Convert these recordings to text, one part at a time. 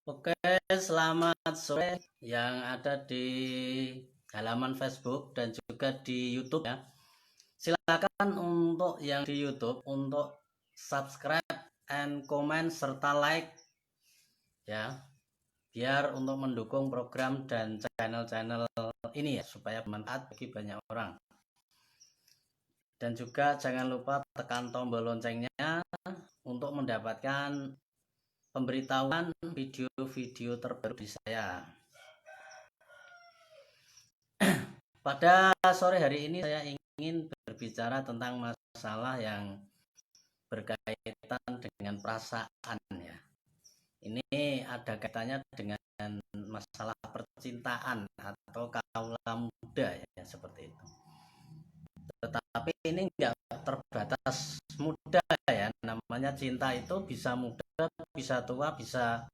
Oke, selamat sore yang ada di halaman Facebook dan juga di YouTube ya. Silakan untuk yang di YouTube untuk subscribe and comment serta like ya, biar untuk mendukung program dan channel-channel ini ya supaya bermanfaat bagi banyak orang. Dan juga jangan lupa tekan tombol loncengnya untuk mendapatkan pemberitahuan video-video terbaru di saya. Pada sore hari ini saya ingin berbicara tentang masalah yang berkaitan dengan perasaan ya. Ini ada kaitannya dengan masalah percintaan atau kaula muda ya seperti itu. Tetapi ini enggak terbatas muda ya. Namanya cinta itu bisa muda, bisa tua, bisa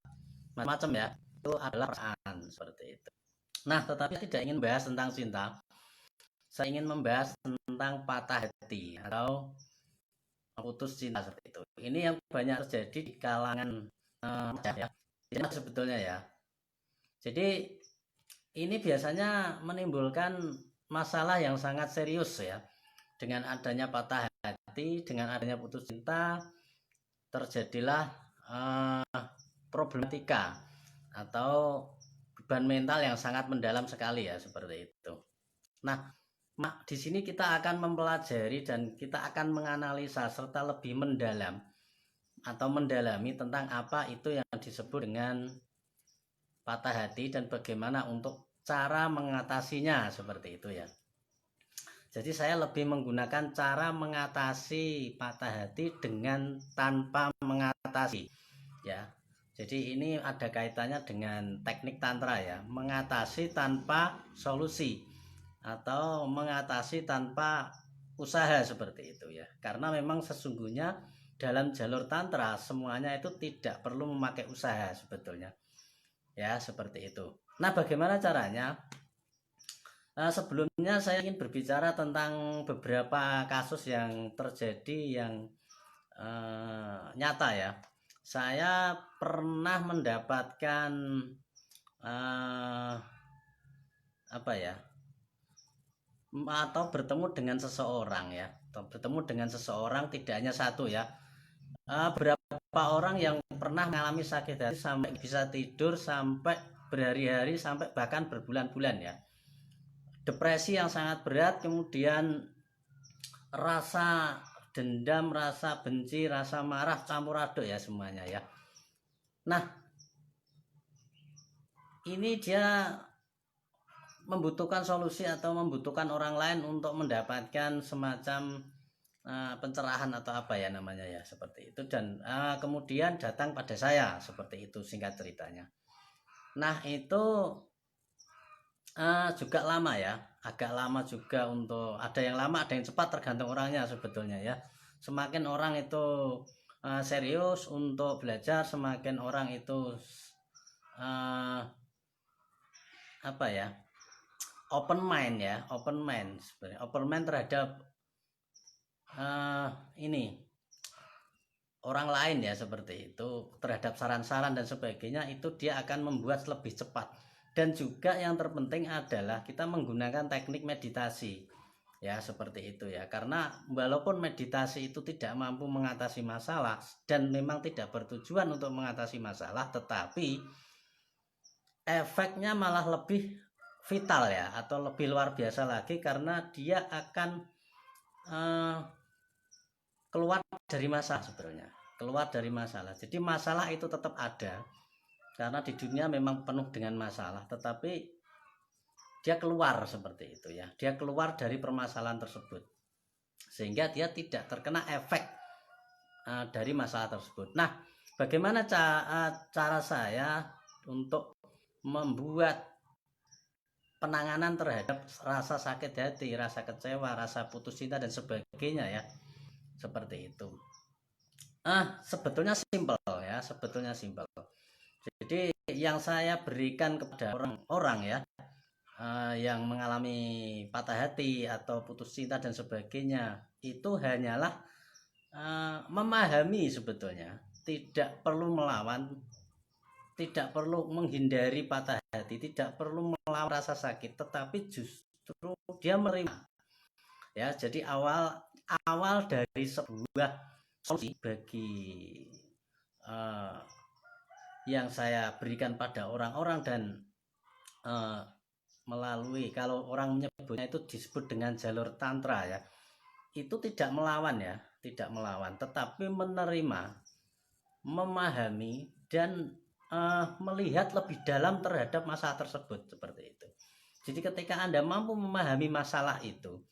macam-macam ya. Itu adalah perasaan seperti itu. Nah, tetapi saya tidak ingin bahas tentang cinta. Saya ingin membahas tentang patah hati atau putus cinta seperti itu. Ini yang banyak terjadi di kalangan ya, sebetulnya ya. Jadi ini biasanya menimbulkan masalah yang sangat serius ya. Dengan adanya patah hati, dengan adanya putus cinta, terjadilah problematika atau beban mental yang sangat mendalam sekali ya seperti itu. Nah, di sini kita akan mempelajari dan kita akan menganalisa serta lebih mendalam atau mendalami tentang apa itu yang disebut dengan patah hati dan bagaimana untuk cara mengatasinya seperti itu ya. Jadi saya lebih menggunakan cara mengatasi patah hati dengan tanpa mengatasi ya. Jadi ini ada kaitannya dengan teknik tantra ya, mengatasi tanpa solusi atau mengatasi tanpa usaha seperti itu ya. Karena memang sesungguhnya dalam jalur tantra semuanya itu tidak perlu memakai usaha sebetulnya. Ya, seperti itu. Nah, bagaimana caranya? Sebelumnya saya ingin berbicara tentang beberapa kasus yang terjadi yang nyata ya. Saya pernah mendapatkan apa ya, atau bertemu dengan seseorang ya, atau bertemu dengan seseorang tidak hanya satu ya, beberapa orang yang pernah mengalami sakit hati sampai bisa tidur sampai berhari-hari sampai bahkan berbulan-bulan ya, depresi yang sangat berat, kemudian rasa dendam, rasa benci, rasa marah campur aduk ya semuanya ya. Nah, ini dia membutuhkan solusi atau membutuhkan orang lain untuk mendapatkan semacam pencerahan atau apa ya namanya ya seperti itu, dan kemudian datang pada saya seperti itu singkat ceritanya. Nah, itu juga lama ya, agak lama juga, untuk ada yang lama ada yang cepat tergantung orangnya sebetulnya ya. Semakin orang itu serius untuk belajar, semakin orang itu apa ya, open mind ya, open mind sebenarnya, open mind terhadap ini orang lain ya seperti itu, terhadap saran-saran dan sebagainya, itu dia akan membuat lebih cepat. Dan juga yang terpenting adalah kita menggunakan teknik meditasi ya seperti itu ya, karena walaupun meditasi itu tidak mampu mengatasi masalah dan memang tidak bertujuan untuk mengatasi masalah, tetapi efeknya malah lebih vital ya, atau lebih luar biasa lagi, karena dia akan keluar dari masalah sebetulnya, keluar dari masalah. Jadi masalah itu tetap ada karena di dunia memang penuh dengan masalah, tetapi dia keluar seperti itu ya, dia keluar dari permasalahan tersebut sehingga dia tidak terkena efek dari masalah tersebut. Nah, bagaimana cara saya untuk membuat penanganan terhadap rasa sakit hati, rasa kecewa, rasa putus cinta dan sebagainya ya, seperti itu. Sebetulnya simpel ya, sebetulnya simpel. Jadi yang saya berikan kepada orang-orang ya, yang mengalami patah hati atau putus cinta dan sebagainya, itu hanyalah memahami sebetulnya, tidak perlu melawan, tidak perlu menghindari patah hati, tidak perlu melawan rasa sakit, tetapi justru dia menerima. Ya, jadi awal dari sebuah solusi bagi yang saya berikan pada orang-orang dan melalui, kalau orang menyebutnya itu disebut dengan jalur tantra ya, itu tidak melawan ya, tidak melawan, tetapi menerima, memahami dan melihat lebih dalam terhadap masalah tersebut, seperti itu. Jadi ketika Anda mampu memahami masalah itu,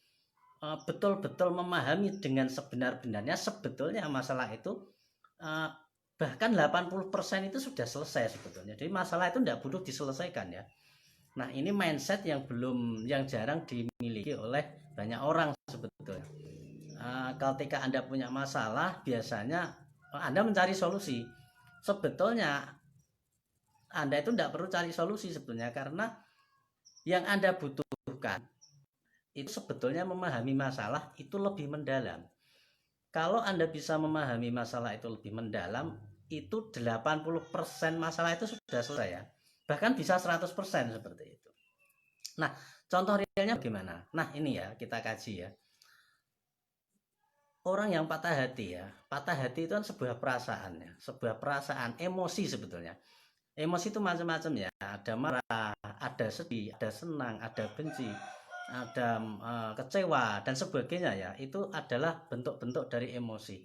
betul-betul memahami dengan sebenar-benarnya, sebetulnya masalah itu bahkan 80% itu sudah selesai sebetulnya. Jadi masalah itu tidak butuh diselesaikan ya. Nah, ini mindset yang jarang dimiliki oleh banyak orang sebetulnya. Ketika Anda punya masalah, biasanya Anda mencari solusi. Sebetulnya Anda itu tidak perlu cari solusi sebetulnya, karena yang Anda butuhkan itu sebetulnya memahami masalah itu lebih mendalam. Kalau Anda bisa memahami masalah itu lebih mendalam, itu 80% masalah itu sudah selesai ya. Bahkan bisa 100% seperti itu. Nah, contoh realnya bagaimana? Nah, ini ya kita kaji ya. Orang yang patah hati ya, patah hati itu kan sebuah perasaan ya, sebuah perasaan, emosi sebetulnya. Emosi itu macam-macam ya, ada marah, ada sedih, ada senang, ada benci, ada kecewa dan sebagainya ya. Itu adalah bentuk-bentuk dari emosi.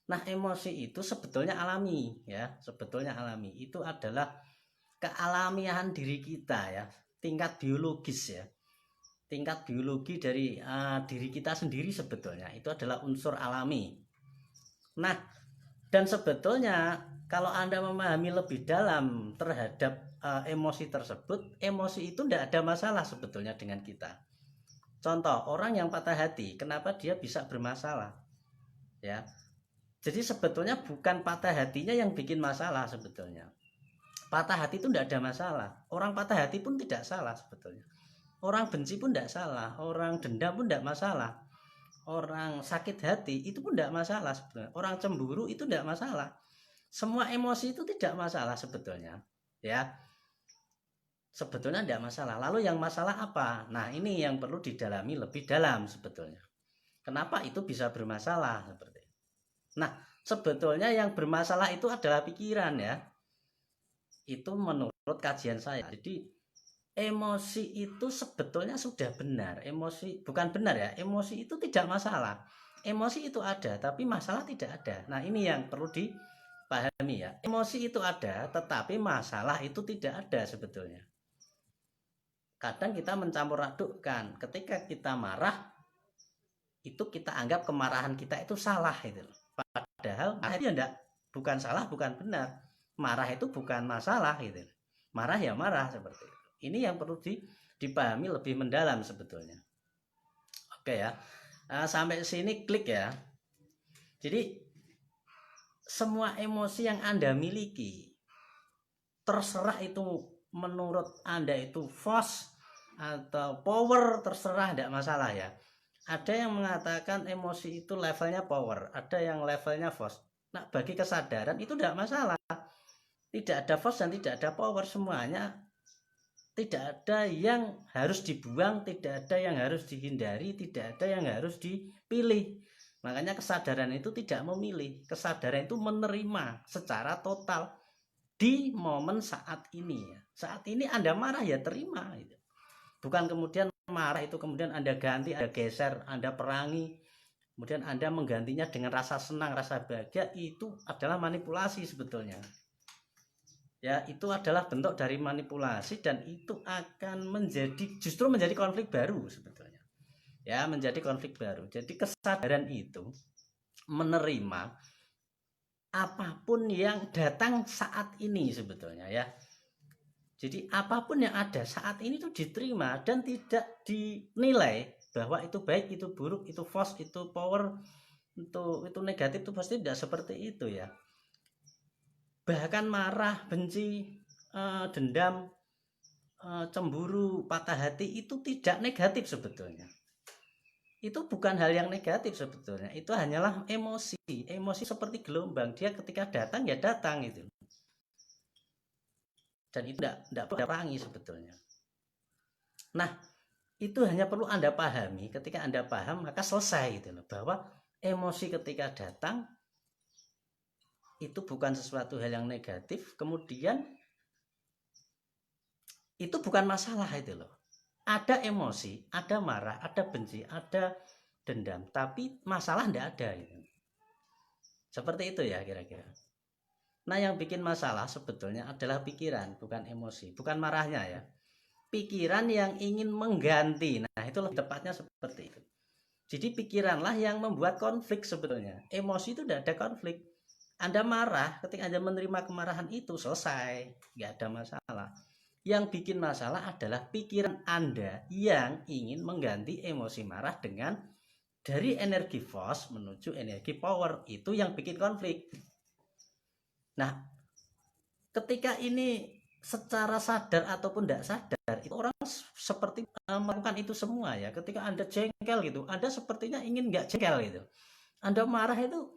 Nah, emosi itu sebetulnya alami ya, sebetulnya alami. Itu adalah kealamiahan diri kita ya, tingkat biologis ya, tingkat biologi dari diri kita sendiri sebetulnya itu adalah unsur alami. Nah, dan sebetulnya kalau Anda memahami lebih dalam terhadap emosi tersebut, emosi itu tidak ada masalah sebetulnya dengan kita. Contoh, orang yang patah hati, kenapa dia bisa bermasalah? Ya, jadi sebetulnya bukan patah hatinya yang bikin masalah sebetulnya. Patah hati itu tidak ada masalah. Orang patah hati pun tidak salah sebetulnya. Orang benci pun tidak salah. Orang dendam pun tidak masalah. Orang sakit hati itu pun tidak masalah sebetulnya. Orang cemburu itu tidak masalah. Semua emosi itu tidak masalah sebetulnya. Ya, sebetulnya tidak masalah. Lalu yang masalah apa? Nah, ini yang perlu didalami lebih dalam sebetulnya. Kenapa itu bisa bermasalah seperti itu? Nah, sebetulnya yang bermasalah itu adalah pikiran ya. Itu menurut kajian saya. Jadi emosi itu sebetulnya sudah benar. Emosi bukan benar ya. Emosi itu tidak masalah. Emosi itu ada, tapi masalah tidak ada. Nah, ini yang perlu dipahami ya. Emosi itu ada, tetapi masalah itu tidak ada sebetulnya. Kadang kita mencampur adukkan. Ketika kita marah, itu kita anggap kemarahan kita itu salah itu. Padahal itu enggak, bukan salah, bukan benar. Marah itu bukan masalah gitu. Marah ya marah seperti itu. Ini yang perlu dipahami lebih mendalam sebetulnya. Oke ya. Sampai sini klik ya. Jadi semua emosi yang Anda miliki, terserah itu menurut Anda itu force atau power, terserah, tidak masalah ya. Ada yang mengatakan emosi itu levelnya power, ada yang levelnya force. Nah, bagi kesadaran itu tidak masalah. Tidak ada force dan tidak ada power, semuanya. Tidak ada yang harus dibuang, tidak ada yang harus dihindari, tidak ada yang harus dipilih. Makanya kesadaran itu tidak memilih. Kesadaran itu menerima secara total di momen saat ini ya. Saat ini Anda marah ya terima gitu. Bukan kemudian marah itu kemudian Anda ganti, Anda geser, Anda perangi, kemudian Anda menggantinya dengan rasa senang, rasa bahagia. Itu adalah manipulasi sebetulnya. Ya, itu adalah bentuk dari manipulasi dan itu akan justru menjadi konflik baru sebetulnya. Ya, menjadi konflik baru. Jadi kesadaran itu menerima apapun yang datang saat ini sebetulnya ya. Jadi apapun yang ada saat ini itu diterima dan tidak dinilai bahwa itu baik, itu buruk, itu force, itu power, itu negatif, itu pasti tidak seperti itu ya. Bahkan marah, benci, dendam, cemburu, patah hati itu tidak negatif sebetulnya. Itu bukan hal yang negatif sebetulnya. Itu hanyalah emosi. Emosi seperti gelombang. Dia ketika datang ya datang itu. Dan itu tidak perlu perangi sebetulnya. Nah, itu hanya perlu Anda pahami. Ketika Anda paham, maka selesai gitu loh. Bahwa emosi ketika datang itu bukan sesuatu hal yang negatif, kemudian itu bukan masalah itu loh. Ada emosi, ada marah, ada benci, ada dendam, tapi masalah tidak ada gitu. Seperti itu ya kira-kira. Nah, yang bikin masalah sebetulnya adalah pikiran, bukan emosi, bukan marahnya ya. Pikiran yang ingin mengganti. Nah, itu lebih tepatnya seperti itu. Jadi pikiranlah yang membuat konflik sebetulnya. Emosi itu tidak ada konflik. Anda marah, ketika Anda menerima kemarahan itu selesai, nggak ada masalah. Yang bikin masalah adalah pikiran Anda yang ingin mengganti emosi marah dengan dari energi force menuju energi power. Itu yang bikin konflik. Nah, ketika ini secara sadar ataupun tidak sadar, itu orang seperti melakukan itu semua ya. Ketika Anda jengkel gitu, Anda sepertinya ingin nggak jengkel gitu. Anda marah itu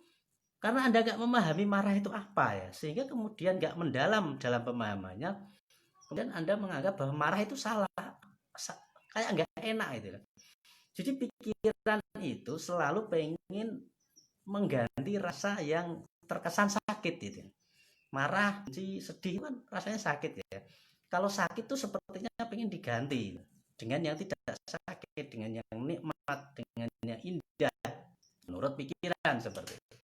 karena Anda nggak memahami marah itu apa ya, sehingga kemudian nggak mendalam dalam pemahamannya, kemudian Anda menganggap bahwa marah itu salah, kayak nggak enak gitu. Jadi pikiran itu selalu pengen mengganti rasa yang terkesan sakit gitu. Marah, benci, sedih kan rasanya sakit ya. Kalau sakit tuh sepertinya pengen diganti dengan yang tidak sakit, dengan yang nikmat, dengan yang indah, menurut pikiran seperti itu.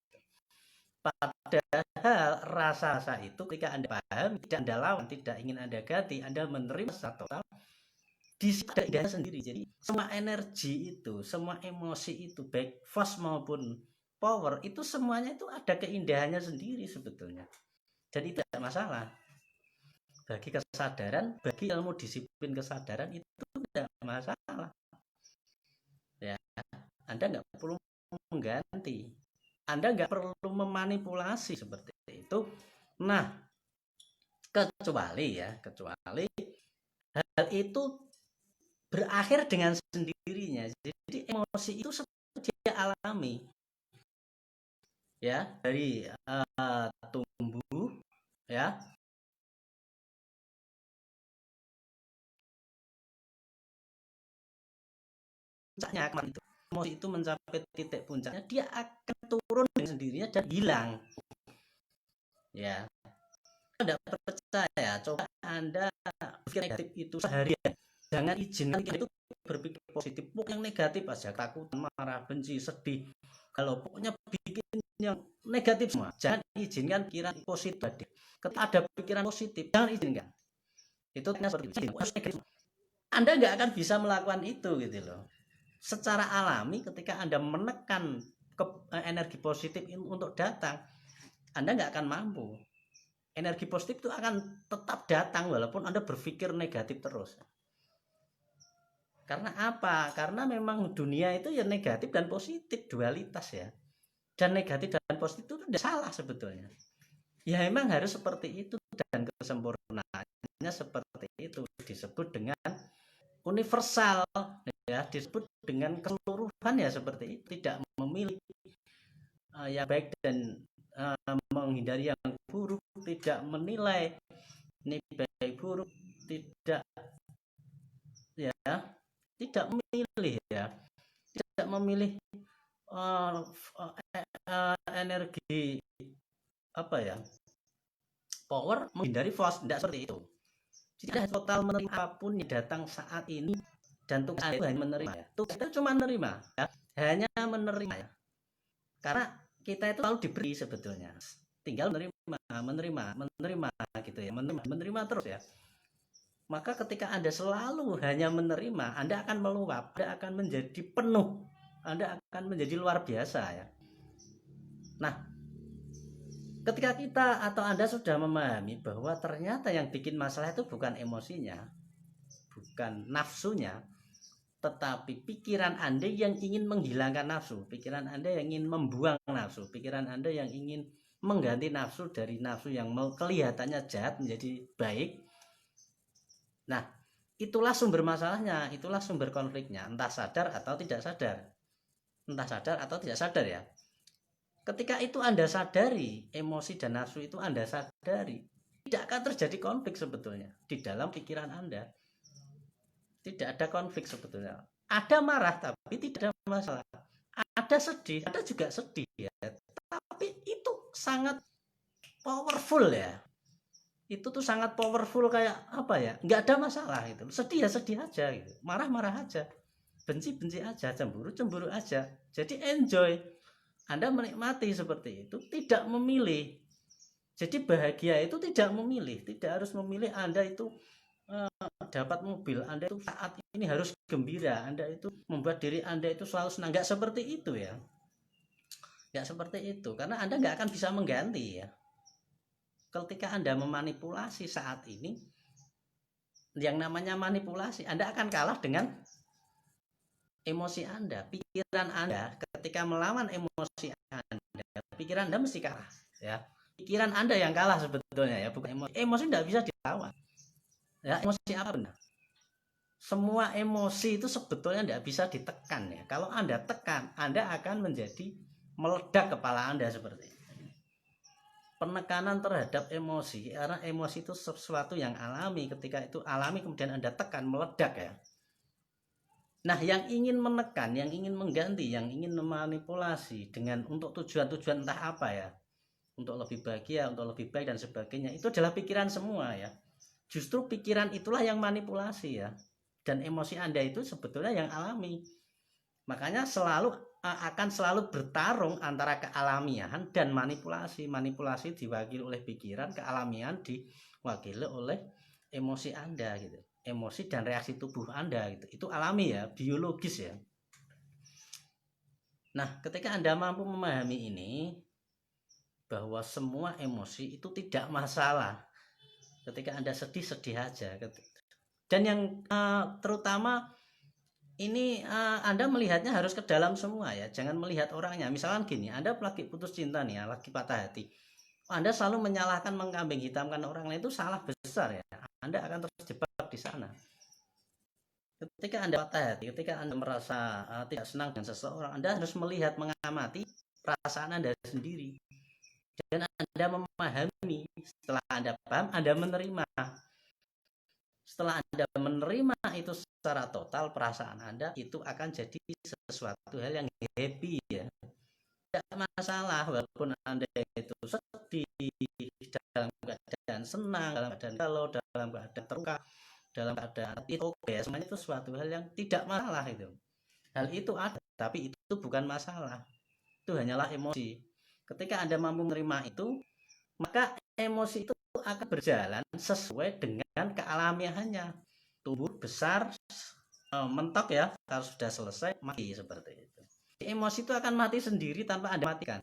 Padahal rasa-rasa itu ketika Anda paham, tidak Anda lawan, tidak ingin Anda ganti, Anda menerima satu total, di situ ada indahnya sendiri. Jadi semua energi itu, semua emosi itu, baik force maupun power, itu semuanya itu ada keindahannya sendiri sebetulnya. Dan itu tidak masalah. Bagi kesadaran, bagi ilmu disiplin kesadaran itu tidak masalah. Ya, Anda nggak perlu mengganti. Anda nggak perlu memanipulasi seperti itu. Nah, kecuali hal itu berakhir dengan sendirinya. Jadi emosi itu dia alami. Ya, dari tumbuh ya. Puncaknya itu emosi itu mencapai titik puncaknya, dia akan turun dengan sendirinya dan hilang. Ya, Anda percaya, coba Anda berpikir negatif itu seharian, jangan izinkan itu berpikir positif. Pokoknya yang negatif aja, takutan, marah, benci, sedih, kalau pokoknya bikin yang negatif semua, jangan izinkan pikiran positif. Ketika ada pikiran positif, jangan izinkan. Itu seperti itu. Anda nggak akan bisa melakukan itu gitu loh. Secara alami ketika Anda menekan energi positif untuk datang, Anda nggak akan mampu. Energi positif itu akan tetap datang walaupun Anda berpikir negatif terus. Karena apa? Karena memang dunia itu ya negatif dan positif, dualitas ya. Dan negatif dan positif itu tidak salah sebetulnya. Ya memang harus seperti itu, dan kesempurnaannya seperti itu disebut dengan universal ya, disebut dengan keseluruhan ya, seperti itu, tidak memilih yang baik dan menghindari yang buruk, tidak menilai ini baik buruk, tidak ya, tidak memilih ya, tidak memilih energi apa ya, power menghindari force, tidak seperti itu. Jadi total menerima apapun yang datang saat ini, dan tugas itu hanya menerima ya. Tugas itu cuma menerima ya, hanya menerima ya. Karena kita itu selalu diberi sebetulnya, tinggal menerima gitu ya, menerima terus ya. Maka ketika Anda selalu hanya menerima, Anda akan meluap, Anda akan menjadi penuh, Anda akan menjadi luar biasa ya. Nah, ketika kita atau Anda sudah memahami bahwa ternyata yang bikin masalah itu bukan emosinya, bukan nafsunya, tetapi pikiran Anda yang ingin menghilangkan nafsu, pikiran Anda yang ingin membuang nafsu, pikiran Anda yang ingin mengganti nafsu dari nafsu yang kelihatannya jahat menjadi baik. Nah, itulah sumber masalahnya, itulah sumber konfliknya, entah sadar atau tidak sadar. Entah sadar atau tidak sadar ya. Ketika itu Anda sadari, emosi dan nafsu itu Anda sadari, tidak akan terjadi konflik sebetulnya di dalam pikiran Anda. Tidak ada konflik sebetulnya. Ada marah tapi tidak ada masalah. Ada sedih, ada juga sedih ya. Tapi itu sangat powerful ya. Itu tuh sangat powerful kayak apa ya? Nggak ada masalah itu. Sedih ya sedih aja gitu. Marah-marah aja. Benci-benci aja, cemburu-cemburu aja. Jadi enjoy. Anda menikmati seperti itu, tidak memilih. Jadi bahagia itu tidak memilih, tidak harus memilih Anda itu dapat mobil, Anda itu saat ini harus gembira, Anda itu membuat diri Anda itu selalu senang. Nggak seperti itu ya. Nggak seperti itu, karena Anda nggak akan bisa mengganti ya. Ketika Anda memanipulasi saat ini, yang namanya manipulasi, Anda akan kalah dengan emosi Anda, pikiran Anda. Ketika melawan emosi Anda, pikiran Anda mesti kalah ya. Pikiran Anda yang kalah sebetulnya ya, bukan emosi. Emosi tidak bisa dilawan. Ya, emosi apa benar? Semua emosi itu sebetulnya tidak bisa ditekan ya. Kalau Anda tekan, Anda akan menjadi meledak kepala Anda seperti itu. Penekanan terhadap emosi, karena emosi itu sesuatu yang alami. Ketika itu alami kemudian Anda tekan, meledak ya. Nah, yang ingin menekan, yang ingin mengganti, yang ingin memanipulasi dengan untuk tujuan-tujuan entah apa ya, untuk lebih bahagia, untuk lebih baik dan sebagainya, itu adalah pikiran semua ya. Justru pikiran itulah yang manipulasi ya. Dan emosi Anda itu sebetulnya yang alami. Makanya akan selalu bertarung antara kealamian dan manipulasi. Manipulasi diwakili oleh pikiran, kealamian diwakili oleh emosi Anda gitu. Emosi dan reaksi tubuh Anda gitu. Itu alami ya, biologis ya. Nah, ketika Anda mampu memahami ini, bahwa semua emosi itu tidak masalah. Ketika Anda sedih, sedih aja. Dan yang terutama ini Anda melihatnya harus ke dalam semua ya. Jangan melihat orangnya. Misalkan gini, Anda lagi putus cinta nih ya, lagi patah hati. Anda selalu menyalahkan, mengkambing hitamkan orang lain, itu salah besar ya. Anda akan terjebak di sana. Ketika Anda patah hati, ketika Anda merasa tidak senang dengan seseorang, Anda harus melihat, mengamati perasaan Anda sendiri. Dan Anda memahami. Setelah Anda paham, Anda menerima. Setelah Anda menerima itu secara total, perasaan Anda itu akan jadi sesuatu hal yang happy ya. Tidak masalah walaupun Anda itu sedih, dalam keadaan senang, dalam keadaan galau, dalam keadaan terluka, dalam keadaan itu oke, semuanya itu suatu hal yang tidak masalah itu. Hal itu ada, tapi itu bukan masalah. Itu hanyalah emosi. Ketika Anda mampu menerima itu, maka emosi itu akan berjalan sesuai dengan kealamiannya. Tumbuh besar, mentok ya, kalau sudah selesai mati seperti itu. Emosi itu akan mati sendiri tanpa Anda matikan,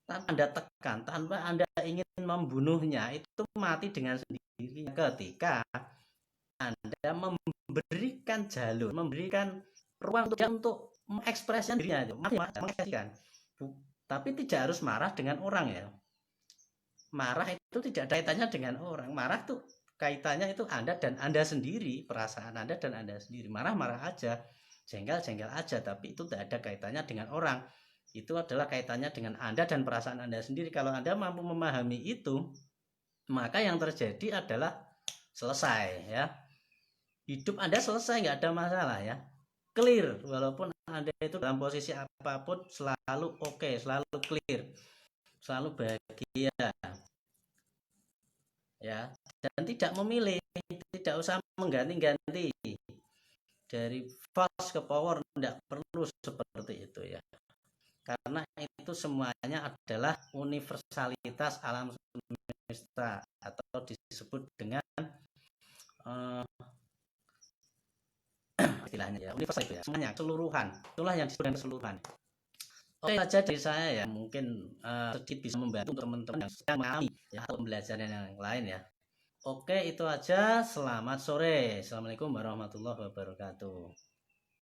tanpa Anda tekan, tanpa Anda ingin membunuhnya. Itu mati dengan sendirinya ketika Anda memberikan jalur, memberikan ruang untuk mengekspresikan dirinya, mengekspresikan. Tapi tidak harus marah dengan orang ya. Marah itu tidak ada kaitannya dengan orang. Marah tuh kaitannya itu Anda dan Anda sendiri, perasaan Anda dan Anda sendiri. Marah-marah aja, jengkel-jengkel aja, tapi itu tidak ada kaitannya dengan orang. Itu adalah kaitannya dengan Anda dan perasaan Anda sendiri. Kalau Anda mampu memahami itu, maka yang terjadi adalah selesai ya. Hidup Anda selesai, nggak ada masalah ya. Clear, walaupun Anda itu dalam posisi apapun selalu oke, selalu clear, selalu bahagia ya, dan tidak memilih, tidak usah mengganti-ganti dari false ke power, tidak perlu seperti itu ya, karena itu semuanya adalah universalitas alam semesta atau disebut dengan istilahnya ya, universal itu ya, semuanya keseluruhan, itulah yang disebut dengan keseluruhan. Oke saja dari saya ya, mungkin sedikit bisa membantu untuk teman-teman yang sedang mengalami ya, atau pembelajaran yang lain ya. Oke, itu aja. Selamat sore. Assalamualaikum warahmatullahi wabarakatuh.